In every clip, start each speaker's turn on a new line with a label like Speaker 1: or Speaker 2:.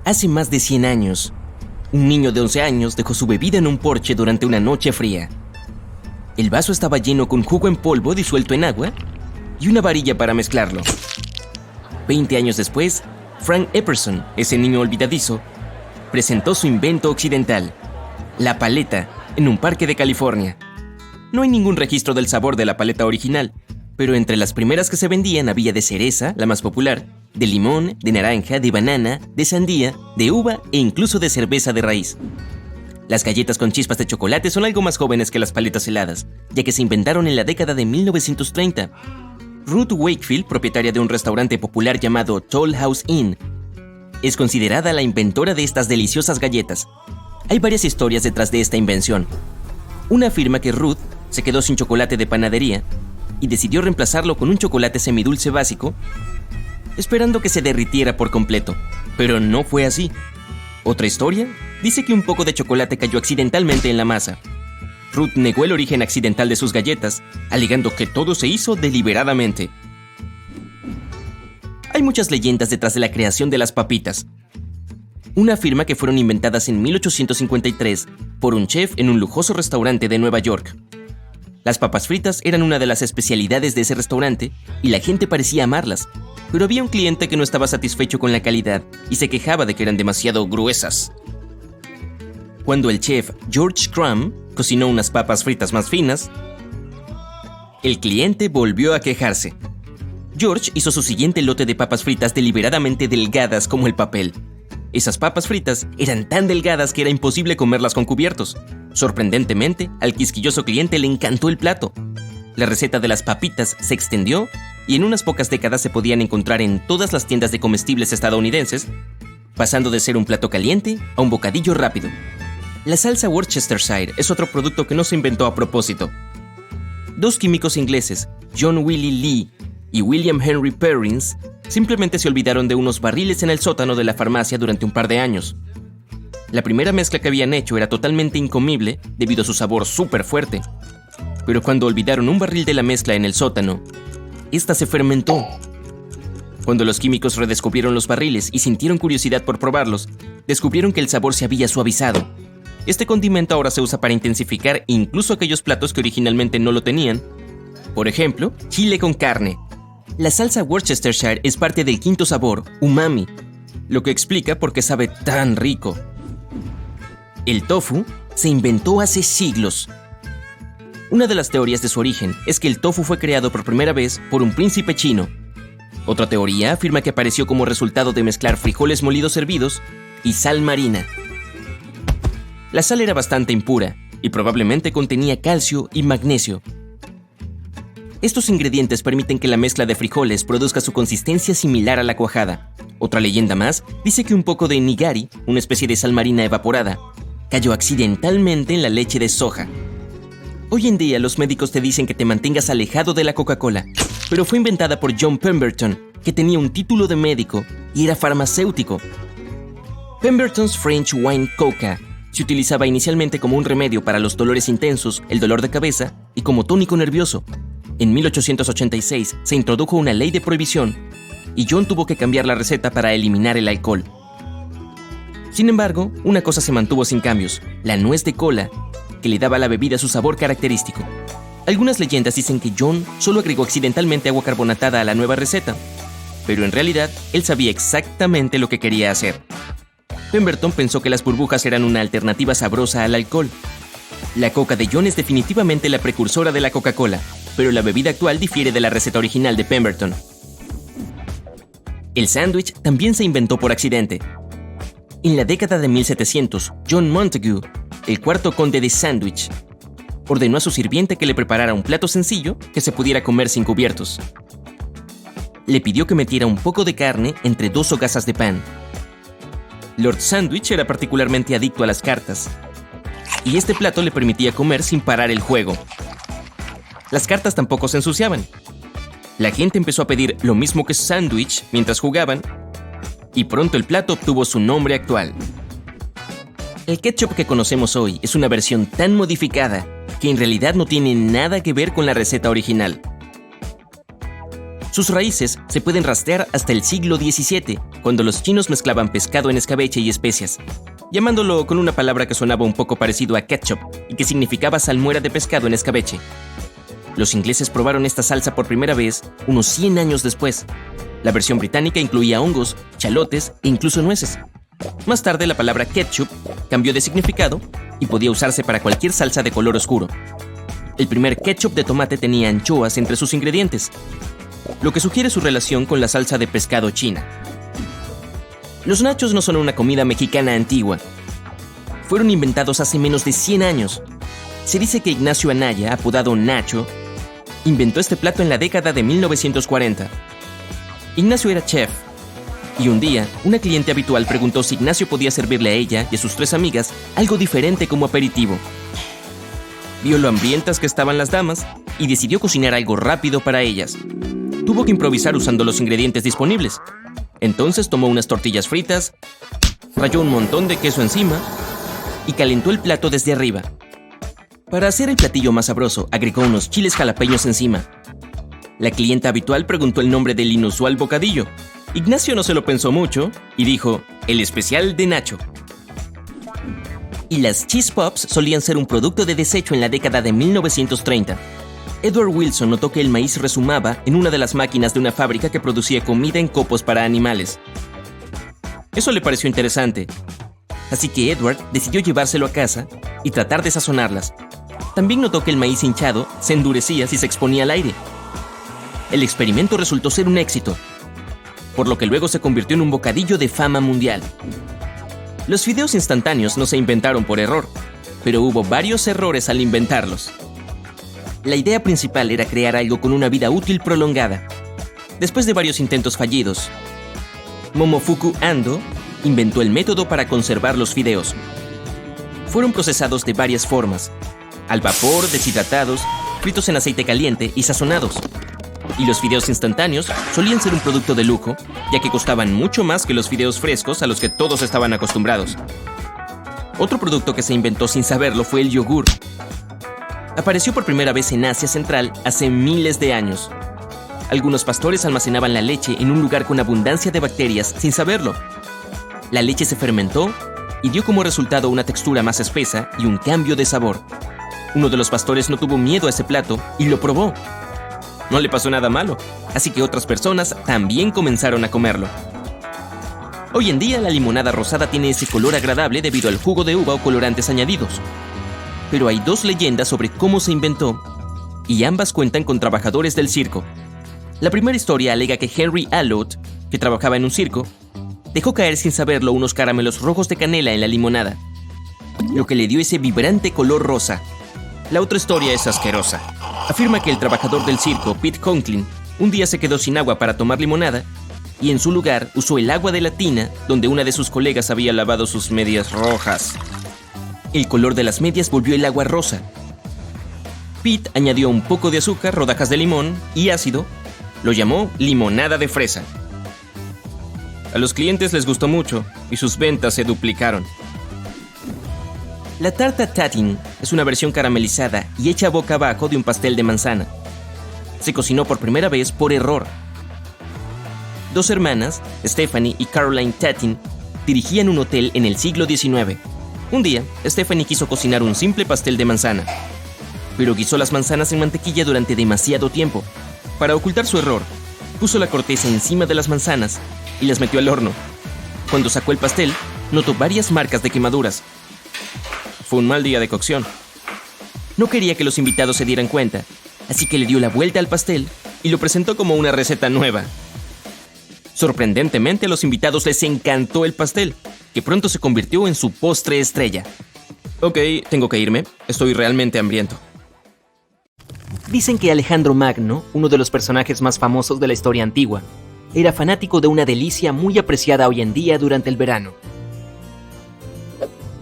Speaker 1: Hace más de 100 años, un niño de 11 años dejó su bebida en un porche durante una noche fría. El vaso estaba lleno con jugo en polvo disuelto en agua y una varilla para mezclarlo. 20 años después, Frank Epperson, ese niño olvidadizo, presentó su invento occidental, la paleta, en un parque de California. No hay ningún registro del sabor de la paleta original, pero entre las primeras que se vendían había de cereza, la más popular, de limón, de naranja, de banana, de sandía, de uva e incluso de cerveza de raíz. Las galletas con chispas de chocolate son algo más jóvenes que las paletas heladas, ya que se inventaron en la década de 1930. Ruth Wakefield, propietaria de un restaurante popular llamado Toll House Inn, es considerada la inventora de estas deliciosas galletas. Hay varias historias detrás de esta invención. Una afirma que Ruth se quedó sin chocolate de panadería y decidió reemplazarlo con un chocolate semidulce básico, esperando que se derritiera por completo. Pero no fue así. Otra historia dice que un poco de chocolate cayó accidentalmente en la masa. Ruth negó el origen accidental de sus galletas, alegando que todo se hizo deliberadamente. Hay muchas leyendas detrás de la creación de las papitas. Una afirma que fueron inventadas en 1853 por un chef en un lujoso restaurante de Nueva York. Las papas fritas eran una de las especialidades de ese restaurante y la gente parecía amarlas, pero había un cliente que no estaba satisfecho con la calidad y se quejaba de que eran demasiado gruesas. Cuando el chef George Crumb cocinó unas papas fritas más finas, el cliente volvió a quejarse. George hizo su siguiente lote de papas fritas deliberadamente delgadas como el papel. Esas papas fritas eran tan delgadas que era imposible comerlas con cubiertos. Sorprendentemente, al quisquilloso cliente le encantó el plato. La receta de las papitas se extendió y en unas pocas décadas se podían encontrar en todas las tiendas de comestibles estadounidenses, pasando de ser un plato caliente a un bocadillo rápido. La salsa Worcestershire es otro producto que no se inventó a propósito. Dos químicos ingleses, John Willy Lee y William Henry Perrins, simplemente se olvidaron de unos barriles en el sótano de la farmacia durante un par de años. La primera mezcla que habían hecho era totalmente incomible debido a su sabor súper fuerte. Pero cuando olvidaron un barril de la mezcla en el sótano, esta se fermentó. Cuando los químicos redescubrieron los barriles y sintieron curiosidad por probarlos, descubrieron que el sabor se había suavizado. Este condimento ahora se usa para intensificar incluso aquellos platos que originalmente no lo tenían. Por ejemplo, chile con carne. La salsa Worcestershire es parte del quinto sabor, umami, lo que explica por qué sabe tan rico. El tofu se inventó hace siglos. Una de las teorías de su origen es que el tofu fue creado por primera vez por un príncipe chino. Otra teoría afirma que apareció como resultado de mezclar frijoles molidos hervidos y sal marina. La sal era bastante impura y probablemente contenía calcio y magnesio. Estos ingredientes permiten que la mezcla de frijoles produzca su consistencia similar a la cuajada. Otra leyenda más dice que un poco de nigari, una especie de sal marina evaporada, cayó accidentalmente en la leche de soja. Hoy en día los médicos te dicen que te mantengas alejado de la Coca-Cola, pero fue inventada por John Pemberton, que tenía un título de médico y era farmacéutico. Pemberton's French Wine Coca se utilizaba inicialmente como un remedio para los dolores intensos, el dolor de cabeza y como tónico nervioso. En 1886 se introdujo una ley de prohibición y John tuvo que cambiar la receta para eliminar el alcohol. Sin embargo, una cosa se mantuvo sin cambios: la nuez de cola, que le daba a la bebida su sabor característico. Algunas leyendas dicen que John solo agregó accidentalmente agua carbonatada a la nueva receta, pero en realidad él sabía exactamente lo que quería hacer. Pemberton pensó que las burbujas eran una alternativa sabrosa al alcohol. La coca de John es definitivamente la precursora de la Coca-Cola, pero la bebida actual difiere de la receta original de Pemberton. El sándwich también se inventó por accidente. En la década de 1700, John Montagu, el cuarto conde de Sandwich, ordenó a su sirviente que le preparara un plato sencillo que se pudiera comer sin cubiertos. Le pidió que metiera un poco de carne entre 2 hogazas de pan. Lord Sandwich era particularmente adicto a las cartas, y este plato le permitía comer sin parar el juego. Las cartas tampoco se ensuciaban. La gente empezó a pedir lo mismo que sándwich mientras jugaban, y pronto el plato obtuvo su nombre actual. El ketchup que conocemos hoy es una versión tan modificada que en realidad no tiene nada que ver con la receta original. Sus raíces se pueden rastrear hasta el siglo XVII, cuando los chinos mezclaban pescado en escabeche y especias, llamándolo con una palabra que sonaba un poco parecido a ketchup y que significaba salmuera de pescado en escabeche. Los ingleses probaron esta salsa por primera vez unos 100 años después. La versión británica incluía hongos, chalotes e incluso nueces. Más tarde, la palabra ketchup cambió de significado y podía usarse para cualquier salsa de color oscuro. El primer ketchup de tomate tenía anchoas entre sus ingredientes, lo que sugiere su relación con la salsa de pescado china. Los nachos no son una comida mexicana antigua. Fueron inventados hace menos de 100 años. Se dice que Ignacio Anaya, apodado Nacho, inventó este plato en la década de 1940. Ignacio era chef, y un día, una cliente habitual preguntó si Ignacio podía servirle a ella y a sus 3 amigas algo diferente como aperitivo. Vio lo hambrientas que estaban las damas y decidió cocinar algo rápido para ellas. Tuvo que improvisar usando los ingredientes disponibles. Entonces tomó unas tortillas fritas, ralló un montón de queso encima y calentó el plato desde arriba. Para hacer el platillo más sabroso, agregó unos chiles jalapeños encima. La clienta habitual preguntó el nombre del inusual bocadillo. Ignacio no se lo pensó mucho y dijo, el especial de Nacho. Y las cheese puffs solían ser un producto de desecho en la década de 1930. Edward Wilson notó que el maíz rezumaba en una de las máquinas de una fábrica que producía comida en copos para animales. Eso le pareció interesante, así que Edward decidió llevárselo a casa y tratar de sazonarlas. También notó que el maíz hinchado se endurecía si se exponía al aire. El experimento resultó ser un éxito, por lo que luego se convirtió en un bocadillo de fama mundial. Los fideos instantáneos no se inventaron por error, pero hubo varios errores al inventarlos. La idea principal era crear algo con una vida útil prolongada. Después de varios intentos fallidos, Momofuku Ando inventó el método para conservar los fideos. Fueron procesados de varias formas: al vapor, deshidratados, fritos en aceite caliente y sazonados. Y los fideos instantáneos solían ser un producto de lujo, ya que costaban mucho más que los fideos frescos a los que todos estaban acostumbrados. Otro producto que se inventó sin saberlo fue el yogur. Apareció por primera vez en Asia Central hace miles de años. Algunos pastores almacenaban la leche en un lugar con abundancia de bacterias sin saberlo. La leche se fermentó y dio como resultado una textura más espesa y un cambio de sabor. Uno de los pastores no tuvo miedo a ese plato y lo probó. No le pasó nada malo, así que otras personas también comenzaron a comerlo. Hoy en día la limonada rosada tiene ese color agradable debido al jugo de uva o colorantes añadidos. Pero hay 2 leyendas sobre cómo se inventó, y ambas cuentan con trabajadores del circo. La primera historia alega que Henry Allott, que trabajaba en un circo, dejó caer sin saberlo unos caramelos rojos de canela en la limonada, lo que le dio ese vibrante color rosa. La otra historia es asquerosa. Afirma que el trabajador del circo, Pete Conklin, un día se quedó sin agua para tomar limonada y en su lugar usó el agua de la tina donde una de sus colegas había lavado sus medias rojas. El color de las medias volvió el agua rosa. Pete añadió un poco de azúcar, rodajas de limón y ácido. Lo llamó limonada de fresa. A los clientes les gustó mucho y sus ventas se duplicaron. La tarta tatin es una versión caramelizada y hecha boca abajo de un pastel de manzana. Se cocinó por primera vez por error. 2 hermanas, Stephanie y Caroline Tatin, dirigían un hotel en el siglo XIX. Un día, Stephanie quiso cocinar un simple pastel de manzana, pero guisó las manzanas en mantequilla durante demasiado tiempo. Para ocultar su error, puso la corteza encima de las manzanas y las metió al horno. Cuando sacó el pastel, notó varias marcas de quemaduras. Fue un mal día de cocción. No quería que los invitados se dieran cuenta, así que le dio la vuelta al pastel y lo presentó como una receta nueva. Sorprendentemente, a los invitados les encantó el pastel, que pronto se convirtió en su postre estrella. Ok, tengo que irme. Estoy realmente hambriento. Dicen que Alejandro Magno, uno de los personajes más famosos de la historia antigua, era fanático de una delicia muy apreciada hoy en día durante el verano.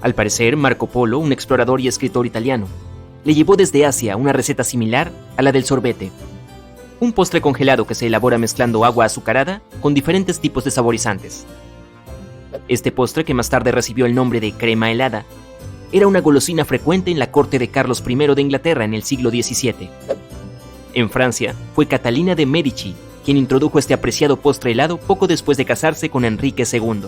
Speaker 1: Al parecer, Marco Polo, un explorador y escritor italiano, le llevó desde Asia una receta similar a la del sorbete, un postre congelado que se elabora mezclando agua azucarada con diferentes tipos de saborizantes. Este postre, que más tarde recibió el nombre de crema helada, era una golosina frecuente en la corte de Carlos I de Inglaterra en el siglo XVII. En Francia, fue Catalina de Medici quien introdujo este apreciado postre helado poco después de casarse con Enrique II.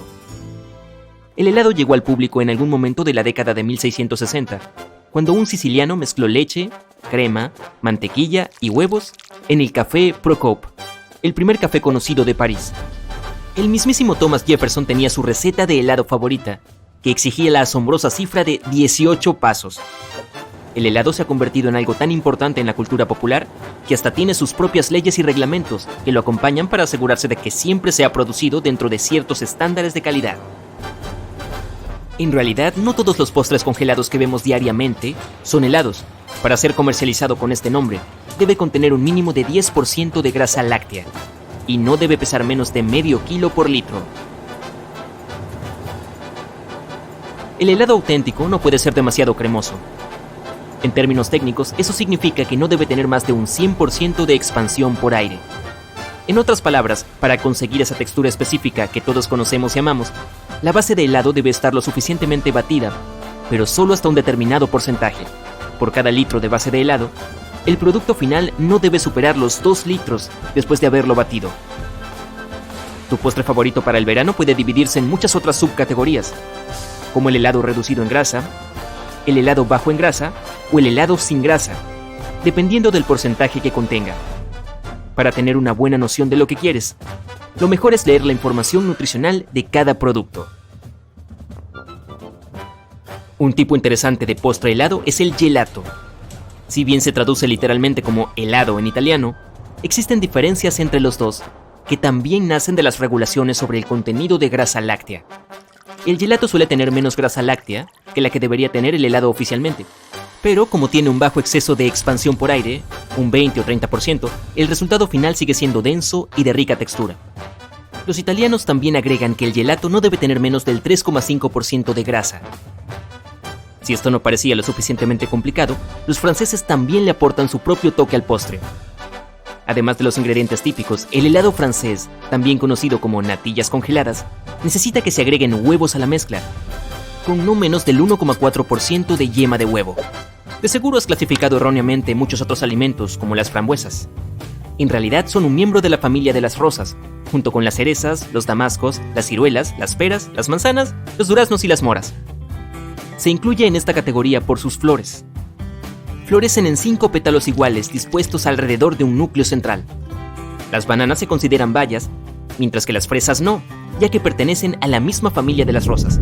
Speaker 1: El helado llegó al público en algún momento de la década de 1660, cuando un siciliano mezcló leche, crema, mantequilla y huevos en el Café Procope, el primer café conocido de París. El mismísimo Thomas Jefferson tenía su receta de helado favorita, que exigía la asombrosa cifra de 18 pasos. El helado se ha convertido en algo tan importante en la cultura popular que hasta tiene sus propias leyes y reglamentos que lo acompañan para asegurarse de que siempre se ha producido dentro de ciertos estándares de calidad. En realidad, no todos los postres congelados que vemos diariamente son helados. Para ser comercializado con este nombre, debe contener un mínimo de 10% de grasa láctea y no debe pesar menos de medio kilo por litro. El helado auténtico no puede ser demasiado cremoso. En términos técnicos, eso significa que no debe tener más de un 100% de expansión por aire. En otras palabras, para conseguir esa textura específica que todos conocemos y amamos, la base de helado debe estar lo suficientemente batida, pero solo hasta un determinado porcentaje. Por cada litro de base de helado, el producto final no debe superar los 2 litros después de haberlo batido. Tu postre favorito para el verano puede dividirse en muchas otras subcategorías, como el helado reducido en grasa, el helado bajo en grasa o el helado sin grasa, dependiendo del porcentaje que contenga. Para tener una buena noción de lo que quieres, lo mejor es leer la información nutricional de cada producto. Un tipo interesante de postre helado es el gelato. Si bien se traduce literalmente como helado en italiano, existen diferencias entre los dos, que también nacen de las regulaciones sobre el contenido de grasa láctea. El gelato suele tener menos grasa láctea que la que debería tener el helado oficialmente, pero como tiene un bajo exceso de expansión por aire, un 20 o 30%, el resultado final sigue siendo denso y de rica textura. Los italianos también agregan que el gelato no debe tener menos del 3,5% de grasa. Si esto no parecía lo suficientemente complicado, los franceses también le aportan su propio toque al postre. Además de los ingredientes típicos, el helado francés, también conocido como natillas congeladas, necesita que se agreguen huevos a la mezcla, con no menos del 1,4% de yema de huevo. De seguro has clasificado erróneamente muchos otros alimentos, como las frambuesas. En realidad son un miembro de la familia de las rosas, junto con las cerezas, los damascos, las ciruelas, las peras, las manzanas, los duraznos y las moras. Se incluye en esta categoría por sus flores. Florecen en 5 pétalos iguales dispuestos alrededor de un núcleo central. Las bananas se consideran bayas, mientras que las fresas no, ya que pertenecen a la misma familia de las rosas.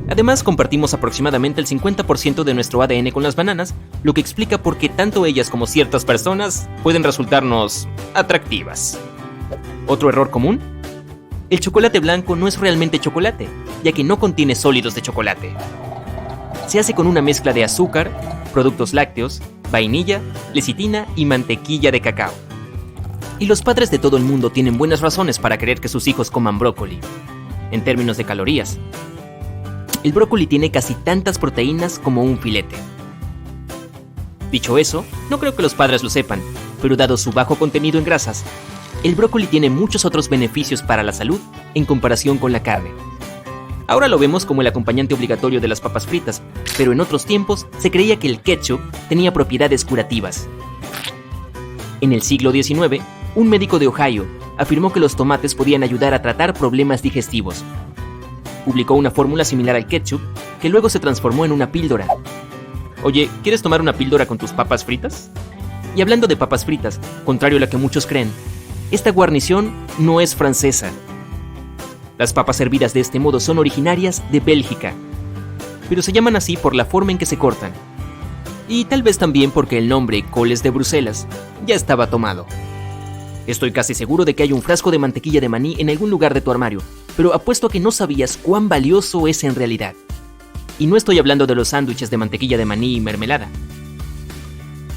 Speaker 1: Además, compartimos aproximadamente el 50% de nuestro ADN con las bananas, lo que explica por qué tanto ellas como ciertas personas pueden resultarnos atractivas. ¿Otro error común? El chocolate blanco no es realmente chocolate, ya que no contiene sólidos de chocolate. Se hace con una mezcla de azúcar, productos lácteos, vainilla, lecitina y mantequilla de cacao. Y los padres de todo el mundo tienen buenas razones para querer que sus hijos coman brócoli. En términos de calorías, el brócoli tiene casi tantas proteínas como un filete. Dicho eso, no creo que los padres lo sepan, pero dado su bajo contenido en grasas, el brócoli tiene muchos otros beneficios para la salud en comparación con la carne. Ahora lo vemos como el acompañante obligatorio de las papas fritas, pero en otros tiempos se creía que el ketchup tenía propiedades curativas. En el siglo XIX, un médico de Ohio afirmó que los tomates podían ayudar a tratar problemas digestivos. Publicó una fórmula similar al ketchup, que luego se transformó en una píldora. Oye, ¿quieres tomar una píldora con tus papas fritas? Y hablando de papas fritas, contrario a lo que muchos creen, esta guarnición no es francesa. Las papas servidas de este modo son originarias de Bélgica, pero se llaman así por la forma en que se cortan. Y tal vez también porque el nombre coles de Bruselas ya estaba tomado. Estoy casi seguro de que hay un frasco de mantequilla de maní en algún lugar de tu armario, pero apuesto a que no sabías cuán valioso es en realidad. Y no estoy hablando de los sándwiches de mantequilla de maní y mermelada.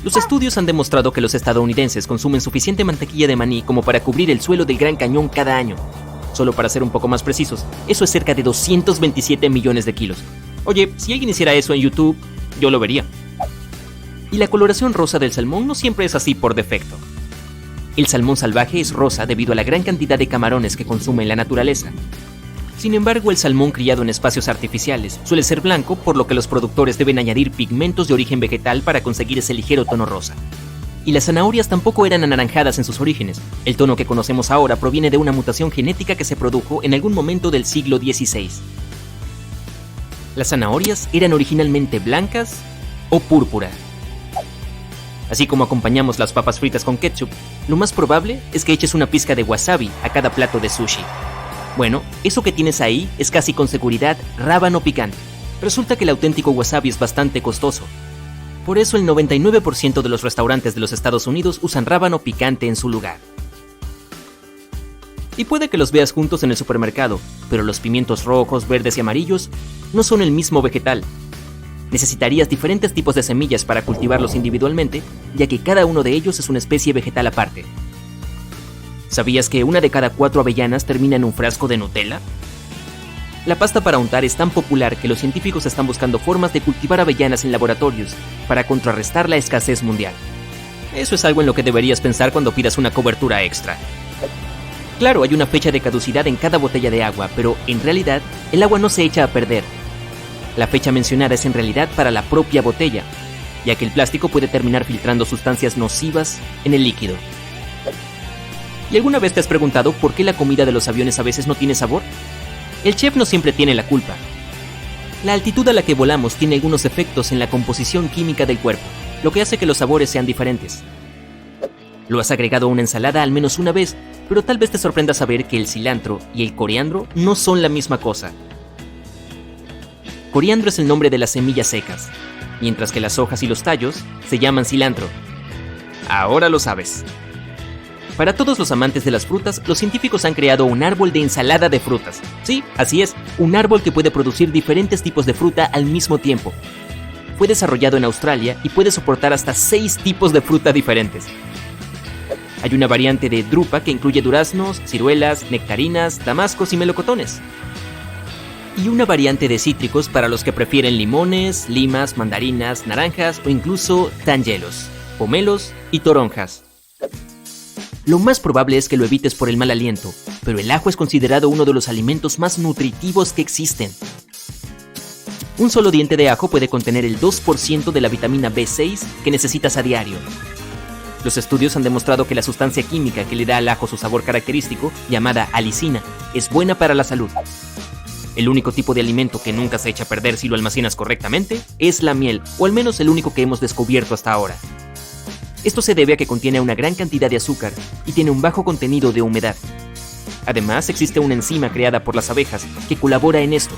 Speaker 1: Los estudios han demostrado que los estadounidenses consumen suficiente mantequilla de maní como para cubrir el suelo del Gran Cañón cada año. Solo para ser un poco más precisos, eso es cerca de 227 millones de kilos. Oye, si alguien hiciera eso en YouTube, yo lo vería. Y la coloración rosa del salmón no siempre es así por defecto. El salmón salvaje es rosa debido a la gran cantidad de camarones que consume en la naturaleza. Sin embargo, el salmón criado en espacios artificiales suele ser blanco, por lo que los productores deben añadir pigmentos de origen vegetal para conseguir ese ligero tono rosa.
Speaker 2: Y las zanahorias tampoco eran anaranjadas en sus orígenes. El tono que conocemos ahora proviene de una mutación genética que se produjo en algún momento del siglo XVI. Las zanahorias eran originalmente blancas o púrpura. Así como acompañamos las papas fritas con ketchup, lo más probable es que eches una pizca de wasabi a cada plato de sushi. Bueno, eso que tienes ahí es casi con seguridad rábano picante. Resulta que el auténtico wasabi es bastante costoso. Por eso el 99% de los restaurantes de los Estados Unidos usan rábano picante en su lugar. Y puede que los veas juntos en el supermercado, pero los pimientos rojos, verdes y amarillos no son el mismo vegetal. Necesitarías diferentes tipos de semillas para cultivarlos individualmente, ya que cada uno de ellos es una especie vegetal aparte. ¿Sabías que 1 de cada 4 avellanas termina en un frasco de Nutella? La pasta para untar es tan popular que los científicos están buscando formas de cultivar avellanas en laboratorios para contrarrestar la escasez mundial. Eso es algo en lo que deberías pensar cuando pidas una cobertura extra. Claro, hay una fecha de caducidad en cada botella de agua, pero en realidad el agua no se echa a perder. La fecha mencionada es en realidad para la propia botella, ya que el plástico puede terminar filtrando sustancias nocivas en el líquido. ¿Y alguna vez te has preguntado por qué la comida de los aviones a veces no tiene sabor? El chef no siempre tiene la culpa. La altitud a la que volamos tiene algunos efectos en la composición química del cuerpo, lo que hace que los sabores sean diferentes. Lo has agregado a una ensalada al menos una vez, pero tal vez te sorprenda saber que el cilantro y el coriandro no son la misma cosa. Coriandro es el nombre de las semillas secas, mientras que las hojas y los tallos se llaman cilantro. Ahora lo sabes. Para todos los amantes de las frutas, los científicos han creado un árbol de ensalada de frutas. Sí, así es, un árbol que puede producir diferentes tipos de fruta al mismo tiempo. Fue desarrollado en Australia y puede soportar hasta 6 tipos de fruta diferentes. Hay una variante de drupa que incluye duraznos, ciruelas, nectarinas, damascos y melocotones. Y una variante de cítricos para los que prefieren limones, limas, mandarinas, naranjas o incluso tangelos, pomelos y toronjas. Lo más probable es que lo evites por el mal aliento, pero el ajo es considerado uno de los alimentos más nutritivos que existen. Un solo diente de ajo puede contener el 2% de la vitamina B6 que necesitas a diario. Los estudios han demostrado que la sustancia química que le da al ajo su sabor característico, llamada alicina, es buena para la salud. El único tipo de alimento que nunca se echa a perder si lo almacenas correctamente es la miel, o al menos el único que hemos descubierto hasta ahora. Esto se debe a que contiene una gran cantidad de azúcar y tiene un bajo contenido de humedad. Además, existe una enzima creada por las abejas que colabora en esto,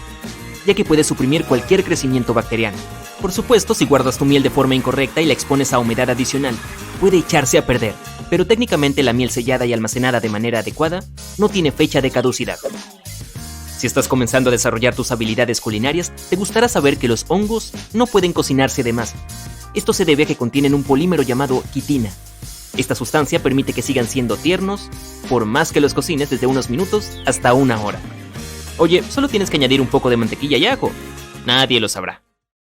Speaker 2: ya que puede suprimir cualquier crecimiento bacteriano. Por supuesto, si guardas tu miel de forma incorrecta y la expones a humedad adicional, puede echarse a perder, pero técnicamente la miel sellada y almacenada de manera adecuada no tiene fecha de caducidad. Si estás comenzando a desarrollar tus habilidades culinarias, te gustará saber que los hongos no pueden cocinarse de más. Esto se debe a que contienen un polímero llamado quitina. Esta sustancia permite que sigan siendo tiernos, por más que los cocines desde unos minutos hasta 1 hora. Oye, solo tienes que añadir un poco de mantequilla y ajo. Nadie lo sabrá.